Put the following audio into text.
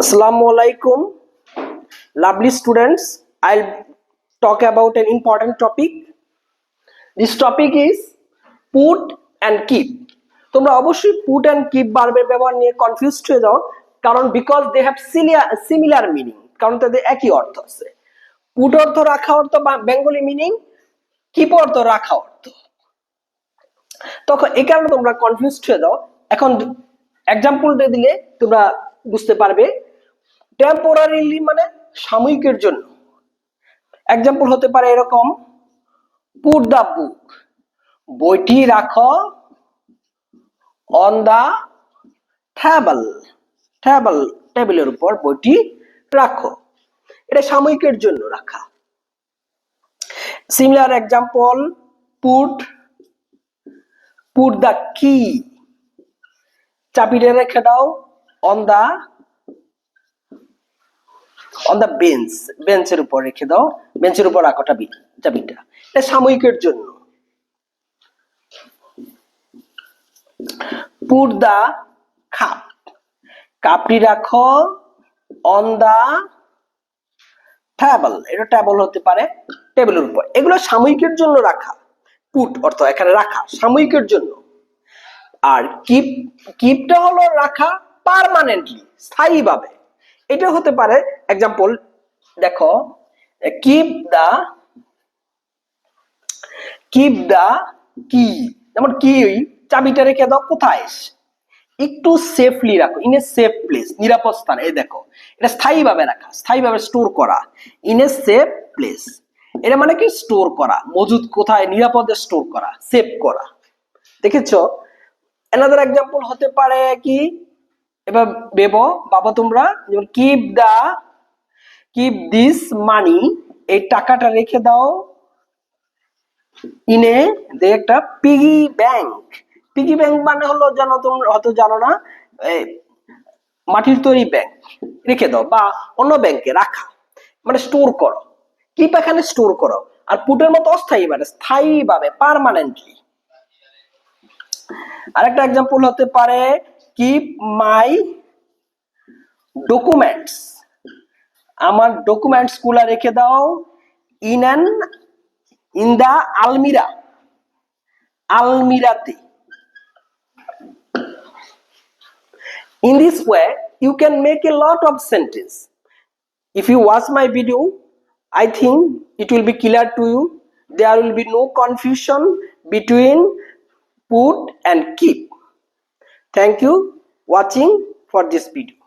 Assalamu alaikum, lovely students. I'll talk about an important topic. This topic is put and keep. তোমরা অবশ্যই put and keep ভার্বের ব্যবহার নিয়ে confused হয়ে যাও, কারণ because they have similar meaning, কারণ তাদের একই অর্থ আছে। পুট অর্থ রাখা অর্থ বেঙ্গলি মিনিং, কিপ অর্থ রাখা অর্থ। তখন এই কারণে তোমরা কনফিউজড হয়ে যাও। এখন এক্সাম্পল দিলে তোমরা বুঝতে পারবে। টেম্পোরারিলি মানে সাময়িকের জন্য। এক্সাম্পল হতে পারে এরকম, পুট দ্য বুক, বইটি রাখো অন দা টেবিলের উপর বইটি রাখো, এটা সাময়িকের জন্য রাখা। সিমিলার এক্সাম্পল, পুট দ্য কি, চাবিটা রেখে দাও অন দা বেঞ্চের উপর রেখে দাও, বেঞ্চের উপর রাখো চাবিটা, এটা সাময়িকের জন্য। পুট দা কাপ, কাপটি রাখো অন দা টেবল, এটা টেবল হতে পারে টেবিলের উপর। এগুলো সাময়িকের জন্য রাখা। পুট অর্থ এখানে রাখা, সাময়িকের জন্য। আর কিপটা হলো রাখা পার্মানেন্টলি, স্থায়ীভাবে। এটা হতে পারে এক্সাম্পল দেখো, কিপ দা কি, যেমন কি, চাবিটা রেখে দাও কোথায়, একটু সেফলি রাখো, ইন এ সেফ প্লেস, নিরাপদ স্থান। এই দেখো, এটা স্থায়ীভাবে রাখা, স্থায়ীভাবে স্টোর করা, ইন এ সেফ প্লেস। এটা মানে কি স্টোর করা, মজুদ কোথায়, নিরাপদে স্টোর করা, সেভ করা। দেখেছো? অ্যানাদার এক্সাম্পল হতে পারে কি, এবার বাবা তোমরা যেমন কিপ দিস মানি, এই টাকাটা রেখে দাও ইনে একটা পিগি ব্যাংক। পিগি ব্যাংক মানে হলো, জানো তোমরা হয়তো জানো না, মাটির তৈরি ব্যাংক রেখে দাও, বা অন্য ব্যাংকে রাখা, মানে স্টোর করো। কিপ এখানে স্টোর করো। আর পুটের মতো অস্থায়ী, মানে স্থায়ীভাবে, পার্মানেন্টলি। আরেকটা এক্সাম্পল হতে পারে, কিপ মাই ডকুমেন্টস, আমার ডকুমেন্টস গুলা রেখে দাও ইন দা আলমিরাতে। In this way, you can make a lot of sentence. If you watch my video, I think it will be clear to you. There will be no confusion between put and keep. Thank you watching for this video.